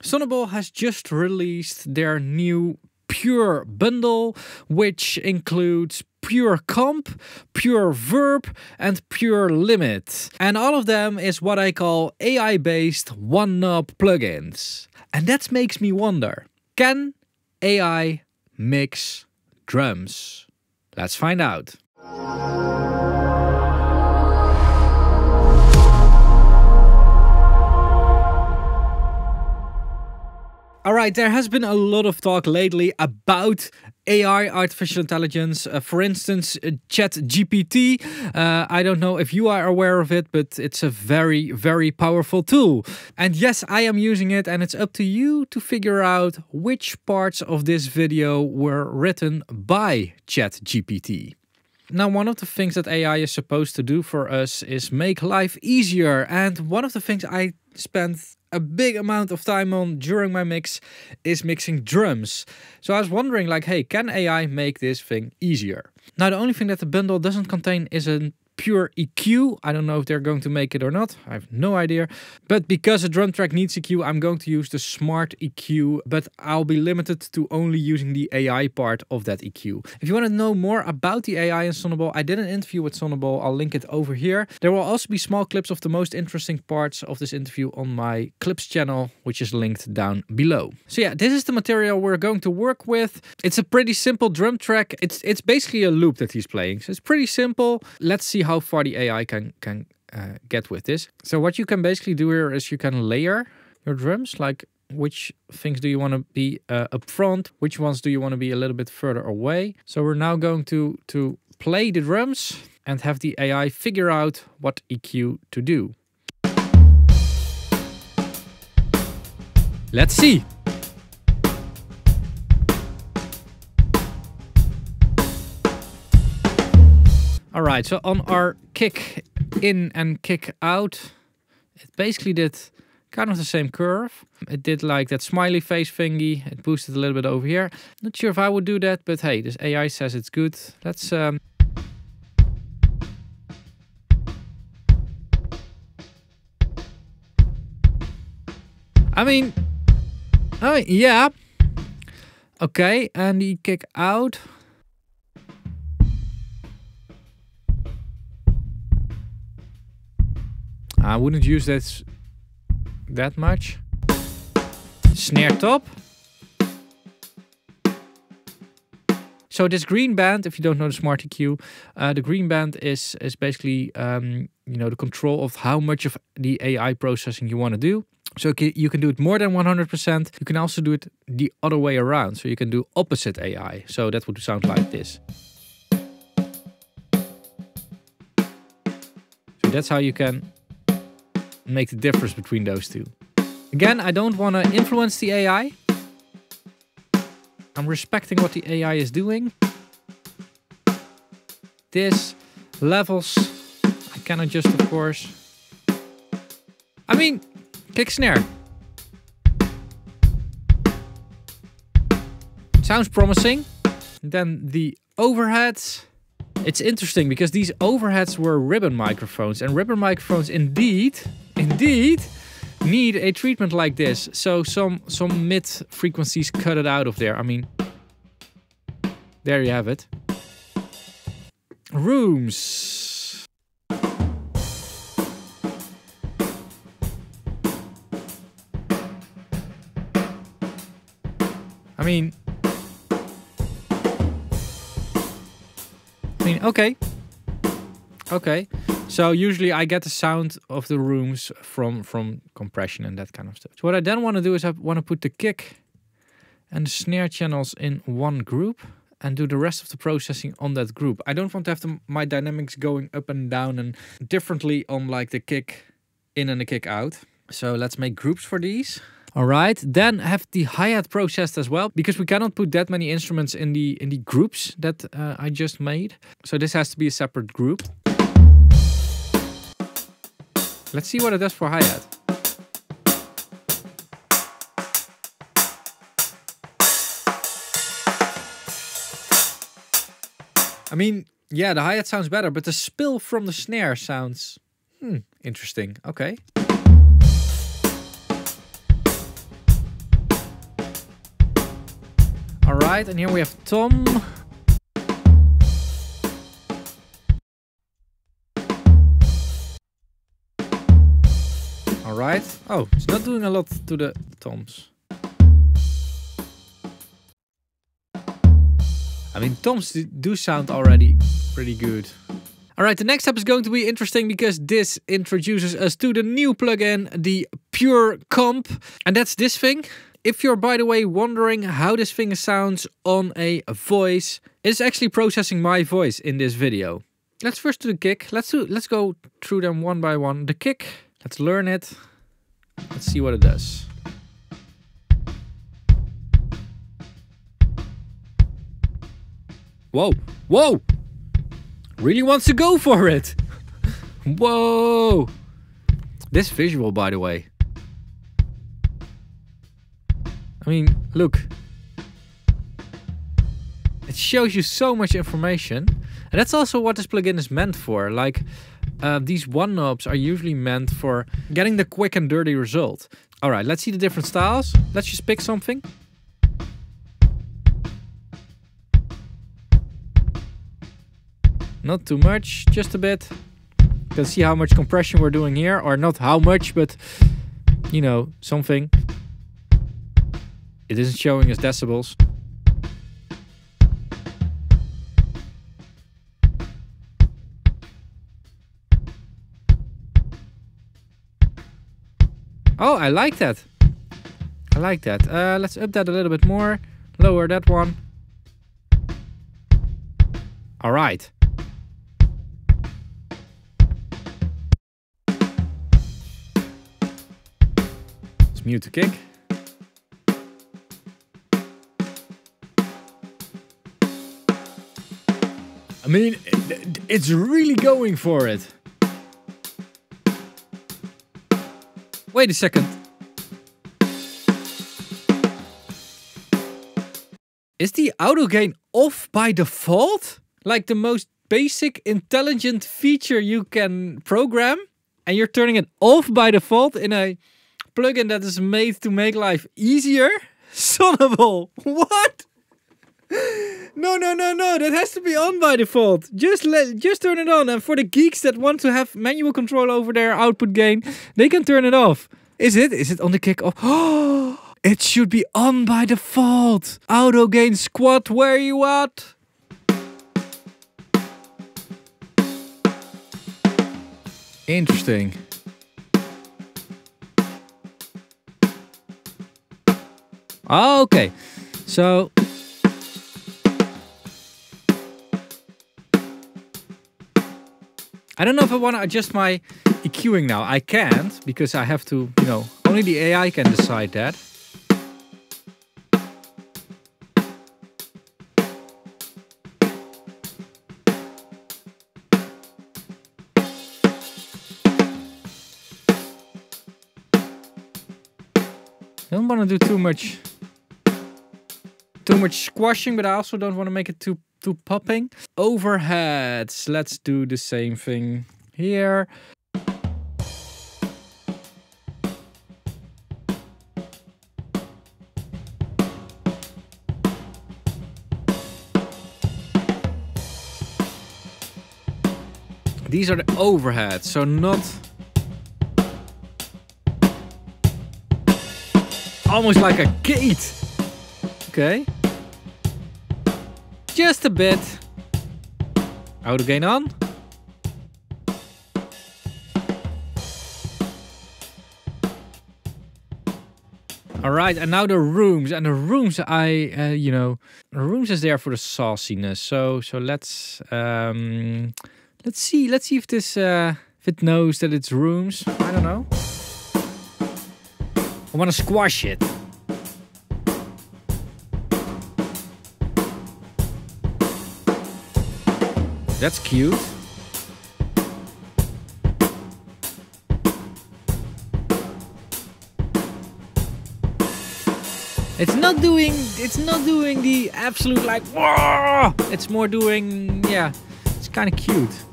Sonible has just released their new Pure bundle, which includes Pure Comp, Pure Verb, and Pure Limit. And all of them is what I call AI-based one-knob plugins. And that makes me wonder, can AI mix drums? Let's find out. Alright, there has been a lot of talk lately about AI, artificial intelligence. For instance, ChatGPT. I don't know if you are aware of it, but it's a very, very powerful tool. And yes, I am using it, and it's up to you to figure out which parts of this video were written by ChatGPT. Now, one of the things that AI is supposed to do for us is make life easier. And one of the things I spent a big amount of time on during my mix is mixing drums. So I was wondering, like, hey, can AI make this thing easier? Now, the only thing that the bundle doesn't contain is a pure EQ. I don't know if they're going to make it or not. I have no idea. But because a drum track needs EQ, I'm going to use the smart EQ, but I'll be limited to only using the AI part of that EQ. If you want to know more about the AI in Sonible, I did an interview with Sonible. I'll link it over here. There will also be small clips of the most interesting parts of this interview on my clips channel, which is linked down below. So yeah, this is the material we're going to work with. It's a pretty simple drum track. It's basically a loop that he's playing. So it's pretty simple. Let's see how far the AI can get with this. So what you can basically do here is you can layer your drums, like which things do you want to be up front, which ones do you want to be a little bit further away. So we're now going to play the drums and have the AI figure out what EQ to do. Let's see. Alright, so on our kick in and kick out, it basically did kind of the same curve. It did like that smiley face thingy. It boosted a little bit over here. Not sure if I would do that, but hey, this AI says it's good. Let's I mean, oh yeah. Okay, and the kick out. I wouldn't use this that much. Snare top. So this green band, if you don't know the smart EQ, the green band is basically you know, the control of how much of the AI processing you want to do. So you can do it more than 100%. You can also do it the other way around. So you can do opposite AI. So that would sound like this. So that's how you can make the difference between those two. Again, I don't want to influence the AI. I'm respecting what the AI is doing. This levels, I can adjust, of course. I mean, kick snare. Sounds promising. Then the overheads. It's interesting because these overheads were ribbon microphones, and ribbon microphones indeed need a treatment like this. So some mid frequencies cut it out of there. I mean, there you have it. Rooms. I mean, okay. So usually I get the sound of the rooms from compression and that kind of stuff. So what I then want to do is I want to put the kick and the snare channels in one group and do the rest of the processing on that group. I don't want to have my dynamics going up and down and differently on like the kick in and the kick out. So let's make groups for these. All right, then have the hi-hat processed as well, because we cannot put that many instruments in the groups that I just made. So this has to be a separate group. Let's see what it does for hi-hat. I mean, yeah, the hi-hat sounds better, but the spill from the snare sounds interesting. Okay. right, and here we have Tom. All right. Oh, it's not doing a lot to the toms. I mean, toms do sound already pretty good. All right, the next step is going to be interesting because this introduces us to the new plugin, the Pure Comp, and that's this thing. If you're, by the way, wondering how this thing sounds on a voice, it's actually processing my voice in this video. Let's first do the kick. Let's go through them one by one. The kick, let's learn it. Let's see what it does. Whoa, whoa! Really wants to go for it. Whoa! This visual, by the way. I mean, look. It shows you so much information. And that's also what this plugin is meant for. Like, these one knobs are usually meant for getting the quick and dirty result. All right, let's see the different styles. Let's just pick something. Not too much, just a bit. You can see how much compression we're doing here. Or not how much, but, you know, something. It isn't showing us decibels. Oh, I like that. I like that. Let's up that a little bit more. Lower that one. All right. Let's mute the kick. I mean, it's really going for it. Wait a second. Is the auto gain off by default? Like the most basic intelligent feature you can program, and you're turning it off by default in a plugin that is made to make life easier? Sonible, what? No, no, no, no, that has to be on by default. Just turn it on. And for the geeks that want to have manual control over their output gain, they can turn it off. Is it on the kick off? Oh, it should be on by default. Auto gain squad, where you at? Interesting. Oh, okay, so I don't know if I want to adjust my EQing now. I can't, because I have to, you know, only the AI can decide that. I don't want to do too much squashing, but I also don't want to make it too popping. Overheads. Let's do the same thing here. These are the overheads, so not almost like a gate. Okay. Just a bit. Auto gain on. All right, and now the rooms. And the rooms, you know, the rooms is there for the sauciness. So let's see if this if it knows that it's rooms. I don't know. I want to squash it. That's cute. It's not doing the absolute like whoa! It's more doing, yeah, it's kind of cute.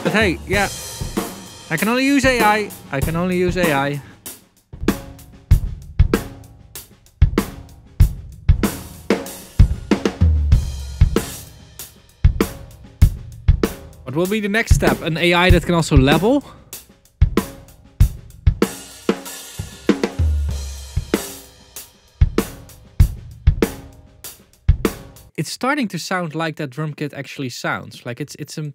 But hey, yeah, I can only use AI. I can only use AI. What will be the next step? An AI that can also level? It's starting to sound like that drum kit actually sounds. Like it's a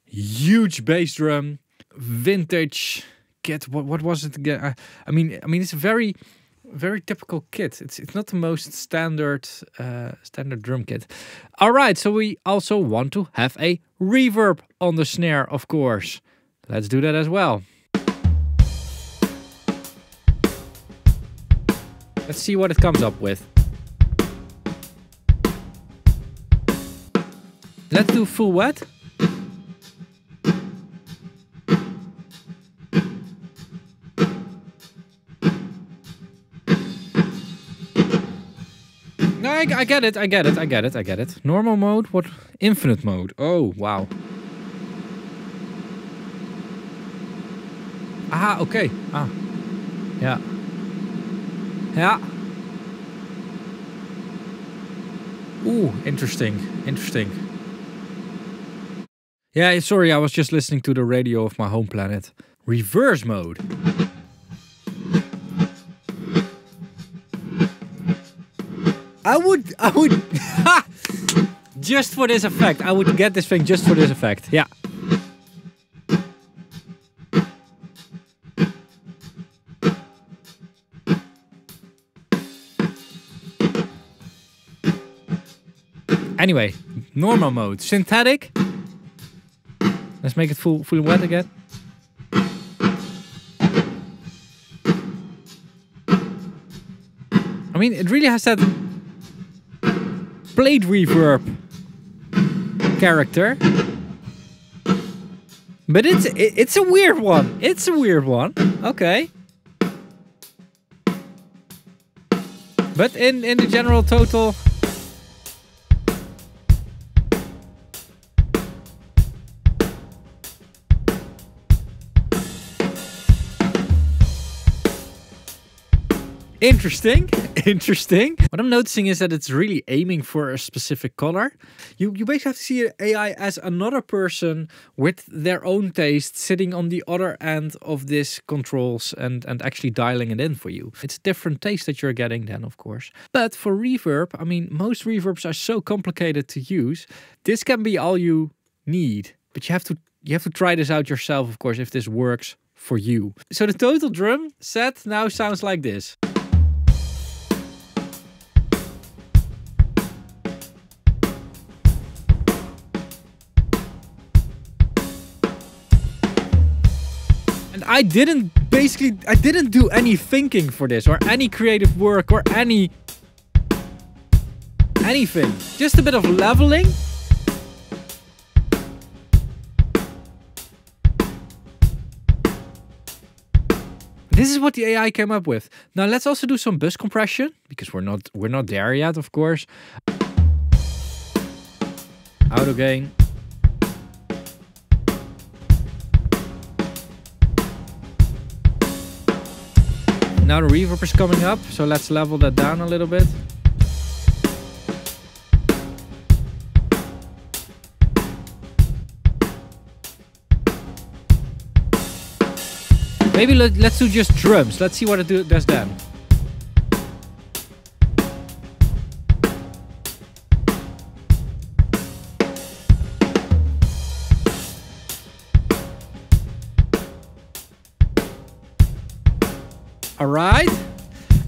huge bass drum, vintage kit. What was it again? I mean it's a very typical kit. It's not the most standard drum kit. All right, so we also want to have a reverb on the snare, of course. Let's do that as well. Let's see what it comes up with. Let's do full wet. No, I get it. Normal mode, what? Infinite mode. Oh, wow. Ah, okay. Ah, yeah. Yeah. Ooh, interesting. Yeah, sorry, I was just listening to the radio of my home planet. Reverse mode. I would just for this effect. I would get this thing just for this effect. Yeah. Anyway, normal mode, synthetic. Let's make it fully wet again. I mean, it really has that blade reverb character, but it's a weird one. It's a weird one. Okay, but in the general total. Interesting. What I'm noticing is that it's really aiming for a specific color. You basically have to see an AI as another person with their own taste sitting on the other end of this controls and actually dialing it in for you. It's a different taste that you're getting then, of course. But for reverb, I mean, most reverbs are so complicated to use. This can be all you need, but you have to try this out yourself, of course, if this works for you. So the total drum set now sounds like this. I didn't do any thinking for this or any creative work or anything. Just a bit of leveling. This is what the AI came up with. Now let's also do some bus compression because we're not there yet, of course. AUTOGAIN. Now the reverb is coming up, so let's level that down a little bit. Maybe let's do just drums. Let's see what it does then. Alright,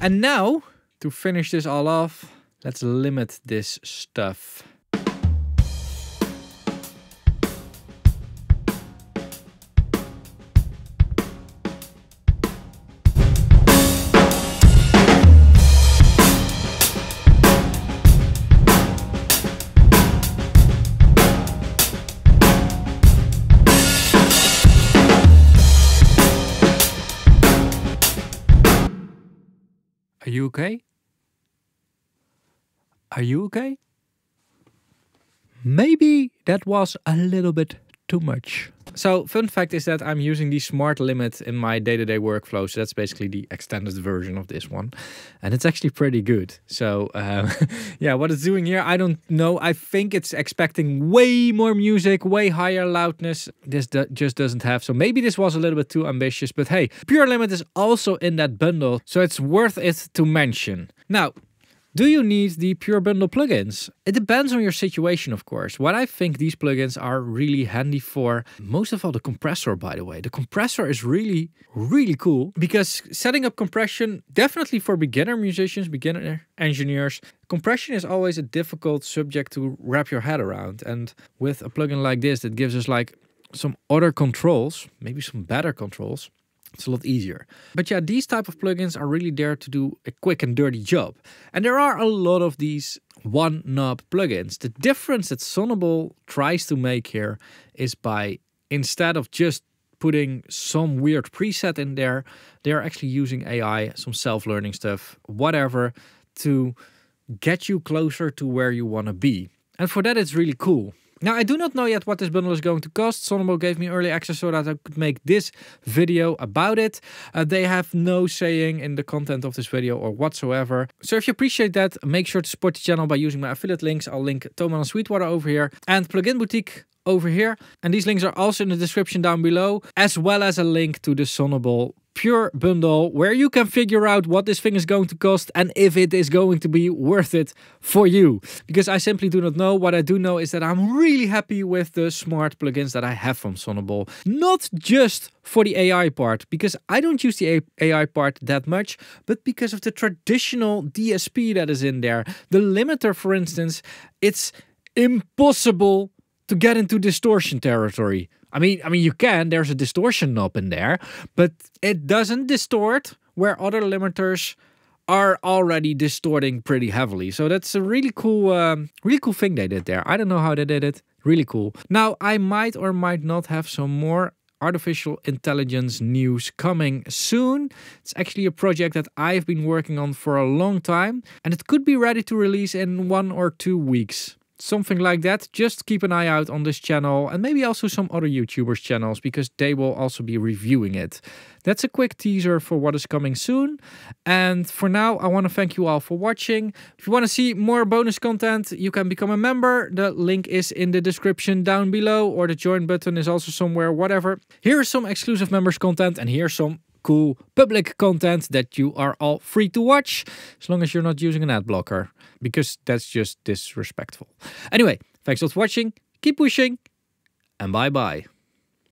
and now to finish this all off, let's limit this stuff. Are you okay? Are you okay? Maybe that was a little bit too much. So fun fact is that I'm using the smart limit in my day-to-day workflow. So that's basically the extended version of this one. And it's actually pretty good. So yeah, what it's doing here, I don't know. I think it's expecting way more music, way higher loudness. This just doesn't have. So maybe this was a little bit too ambitious. But hey, Pure Limit is also in that bundle. So it's worth it to mention. Now, do you need the Pure Bundle plugins? It depends on your situation, of course. What I think these plugins are really handy for, most of all the compressor, by the way. The compressor is really, really cool because setting up compression, definitely for beginner musicians, beginner engineers, compression is always a difficult subject to wrap your head around. And with a plugin like this, that gives us like some other controls, maybe some better controls, it's a lot easier. But yeah, these type of plugins are really there to do a quick and dirty job. And there are a lot of these one knob plugins. The difference that Sonible tries to make here is by, instead of just putting some weird preset in there, they are actually using AI, some self-learning stuff, whatever, to get you closer to where you want to be. And for that, it's really cool. Now, I do not know yet what this bundle is going to cost. Sonible gave me early access so that I could make this video about it. They have no saying in the content of this video or whatsoever. So if you appreciate that, make sure to support the channel by using my affiliate links. I'll link Thomann and Sweetwater over here and Plugin Boutique over here. And these links are also in the description down below, as well as a link to the Sonible Pure Bundle, where you can figure out what this thing is going to cost and if it is going to be worth it for you. Because I simply do not know. What I do know is that I'm really happy with the smart plugins that I have from Sonible. Not just for the AI part, because I don't use the AI part that much, but because of the traditional DSP that is in there. The limiter, for instance, it's impossible to get into distortion territory. I mean, you can, there's a distortion knob in there, but it doesn't distort where other limiters are already distorting pretty heavily. So that's a really cool thing they did there. I don't know how they did it. Really cool. Now, I might or might not have some more artificial intelligence news coming soon. It's actually a project that I've been working on for a long time, and it could be ready to release in 1 or 2 weeks. Something like that. Just keep an eye out on this channel and maybe also some other YouTubers' channels, because they will also be reviewing it. That's a quick teaser for what is coming soon. And for now, I want to thank you all for watching. If you want to see more bonus content, you can become a member. The link is in the description down below, or the join button is also somewhere, whatever. Here's some exclusive members content, and here's some cool public content that you are all free to watch, as long as you're not using an ad blocker, because that's just disrespectful. Anyway, thanks for watching, keep pushing, and bye bye.